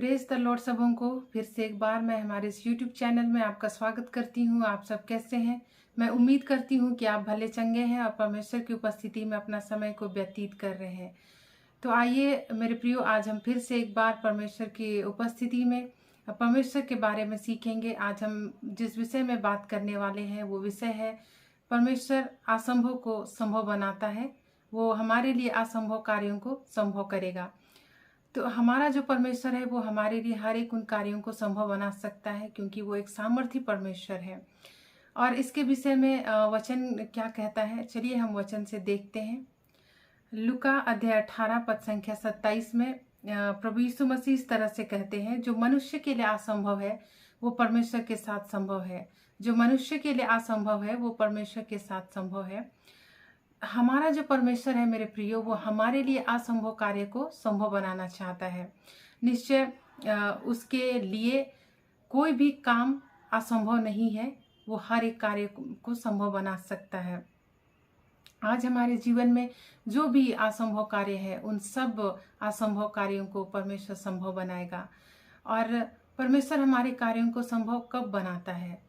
Praise the Lord सबों को फिर से एक बार मैं हमारे इस यूट्यूब चैनल में आपका स्वागत करती हूँ। आप सब कैसे हैं? मैं उम्मीद करती हूँ कि आप भले चंगे हैं और परमेश्वर की उपस्थिति में अपना समय को व्यतीत कर रहे हैं। तो आइए मेरे प्रियो, आज हम फिर से एक बार परमेश्वर की उपस्थिति में परमेश्वर के बारे में सीखेंगे। आज हम जिस विषय में बात करने वाले हैं वो विषय है परमेश्वर असंभव को संभव बनाता है। वो हमारे लिए असंभव कार्यों को संभव करेगा। तो हमारा जो परमेश्वर है वो हमारे लिए हर एक उन कार्यों को संभव बना सकता है, क्योंकि वो एक सामर्थी परमेश्वर है। और इसके विषय में वचन क्या कहता है, चलिए हम वचन से देखते हैं। लूका अध्याय 18 पद संख्या 27 में प्रभु यीशु मसीह इस तरह से कहते हैं, जो मनुष्य के लिए असंभव है वो परमेश्वर के साथ संभव है। जो मनुष्य के लिए असंभव है वो परमेश्वर के साथ संभव है। हमारा जो परमेश्वर है मेरे प्रियो, वो हमारे लिए असंभव कार्य को संभव बनाना चाहता है। निश्चय उसके लिए कोई भी काम असंभव नहीं है। वो हर एक कार्य को संभव बना सकता है। आज हमारे जीवन में जो भी असंभव कार्य है उन सब असंभव कार्यों को परमेश्वर संभव बनाएगा। और परमेश्वर हमारे कार्यों को संभव कब बनाता है,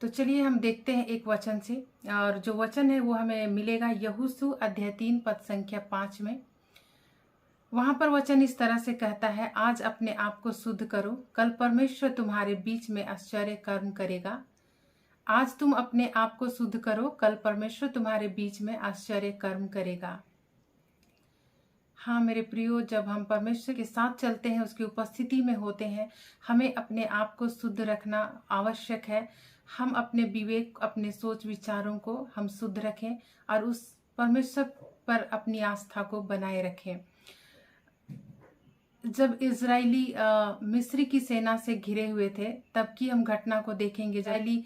तो चलिए हम देखते हैं एक वचन से। और जो वचन है वो हमें मिलेगा यहोशू अध्याय 3 पद संख्या 5 में। वहां पर वचन इस तरह से कहता है, आज अपने आप को शुद्ध करो, कल परमेश्वर तुम्हारे बीच में आश्चर्य कर्म करेगा। आज तुम अपने आप को शुद्ध करो, कल परमेश्वर तुम्हारे बीच में आश्चर्य कर्म करेगा। हाँ मेरे प्रियो, जब हम परमेश्वर के साथ चलते हैं, उसकी उपस्थिति में होते हैं, हमें अपने आप को शुद्ध रखना आवश्यक है। हम अपने विवेक, अपने सोच विचारों को हम शुद्ध रखें और उस परमेश्वर पर अपनी आस्था को बनाए रखें। जब इजरायली मिस्र की सेना से घिरे हुए थे, तब की हम घटना को देखेंगे। इजरायली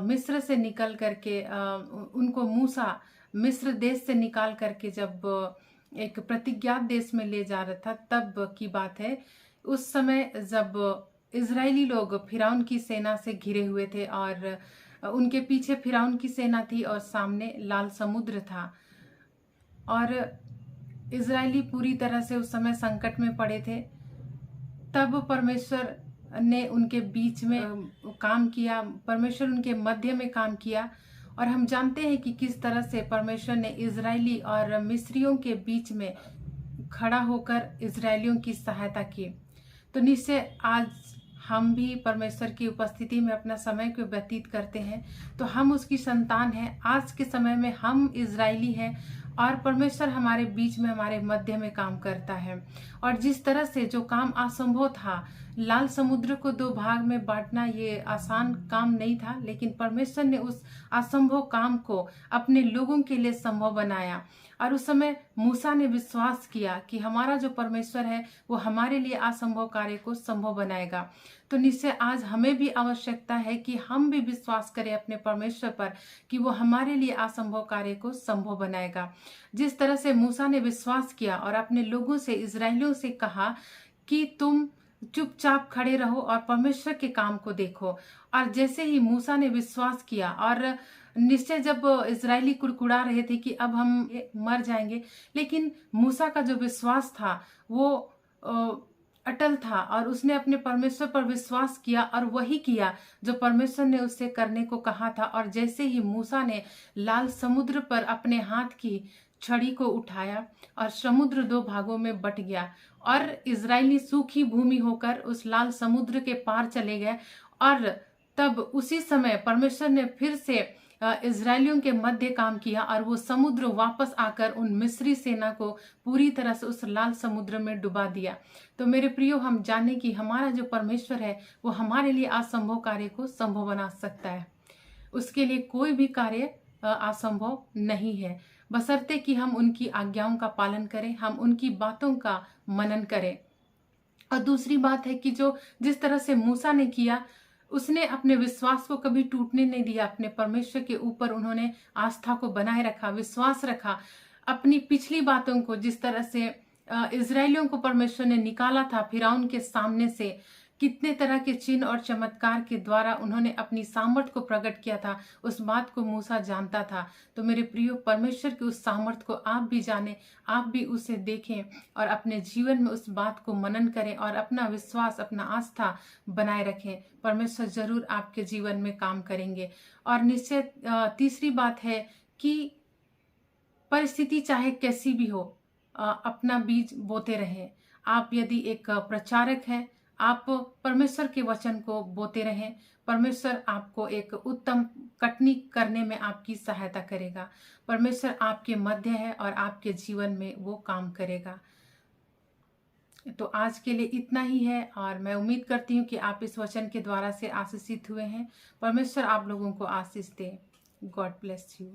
मिस्र से निकल करके उनको मूसा मिस्र देश से निकाल करके जब एक प्रतिज्ञात देश में ले जा रहा था, तब की बात है। उस समय जब इजरायली लोग फिरौन की सेना से घिरे हुए थे और उनके पीछे फिरौन की सेना थी और सामने लाल समुद्र था, और इजरायली पूरी तरह से उस समय संकट में पड़े थे। तब परमेश्वर ने उनके बीच में काम किया, परमेश्वर उनके मध्य में काम किया। और हम जानते हैं कि किस तरह से परमेश्वर ने इजरायली और मिस्रियों के बीच में खड़ा होकर इजरायलियों की सहायता की। तो निश्चय आज हम भी परमेश्वर की उपस्थिति में अपना समय को व्यतीत करते हैं, तो हम उसकी संतान हैं। आज के समय में हम इजरायली हैं और परमेश्वर हमारे बीच में, हमारे मध्य में काम करता है। और जिस तरह से जो काम असंभव था, लाल समुद्र को 2 भाग में बांटना, ये आसान काम नहीं था, लेकिन परमेश्वर ने उस असंभव काम को अपने लोगों के लिए संभव बनाया। और उस समय मूसा ने विश्वास किया कि हमारा जो परमेश्वर है वो हमारे लिए असंभव कार्य को संभव बनाएगा। तो निश्चय आज हमें भी आवश्यकता है कि हम भी विश्वास करें अपने परमेश्वर पर कि वो हमारे लिए असंभव कार्य को संभव बनाएगा। जिस तरह से मूसा ने विश्वास किया और अपने लोगों से, इजरायलियों से कहा कि तुम चुपचाप खड़े रहो और परमेश्वर के काम को देखो। और जैसे ही मूसा ने विश्वास किया, और निश्चय जब इजरायली कुड़कुड़ा रहे थे कि अब हम मर जाएंगे, लेकिन मूसा का जो विश्वास था वो अटल था और उसने अपने परमेश्वर पर विश्वास किया और वही किया जो परमेश्वर ने उससे करने को कहा था। और जैसे ही मूसा ने लाल समुद्र पर अपने हाथ की छड़ी को उठाया और समुद्र 2 भागों में बट गया और इजरायली सूखी भूमि होकर उस लाल समुद्र के पार चले गए। और तब उसी समय परमेश्वर ने फिर से इजरायलियों के मध्य काम किया और वो समुद्र वापस आकर उन मिस्री सेना को पूरी तरह से उस लाल समुद्र में डुबा दिया। तो मेरे प्रियो, हम जाने कि हमारा जो परमेश्वर है वो हमारे लिए असंभव कार्य को संभव बना सकता है। उसके लिए कोई भी कार्य असंभव नहीं है, बशर्ते कि हम उनकी आज्ञाओं का पालन करें, हम उनकी बातों का मनन करें। और दूसरी बात है कि जिस तरह से मूसा ने किया, उसने अपने विश्वास को कभी टूटने नहीं दिया। अपने परमेश्वर के ऊपर उन्होंने आस्था को बनाए रखा, विश्वास रखा। अपनी पिछली बातों को, जिस तरह से इजरायलियों को परमेश्वर ने निकाला था फिरौन के सामने से, कितने तरह के चिन्ह और चमत्कार के द्वारा उन्होंने अपनी सामर्थ को प्रकट किया था, उस बात को मूसा जानता था। तो मेरे प्रियो, परमेश्वर की उस सामर्थ को आप भी जानें, आप भी उसे देखें और अपने जीवन में उस बात को मनन करें और अपना विश्वास, अपना आस्था बनाए रखें। परमेश्वर जरूर आपके जीवन में काम करेंगे। और निश्चय तीसरी बात है कि परिस्थिति चाहे कैसी भी हो, अपना बीज बोते रहें। आप यदि एक प्रचारक हैं, आप परमेश्वर के वचन को बोते रहें। परमेश्वर आपको एक उत्तम कटनी करने में आपकी सहायता करेगा। परमेश्वर आपके मध्य है और आपके जीवन में वो काम करेगा। तो आज के लिए इतना ही है और मैं उम्मीद करती हूँ कि आप इस वचन के द्वारा से आशीषित हुए हैं। परमेश्वर आप लोगों को आशीष दे। God bless you.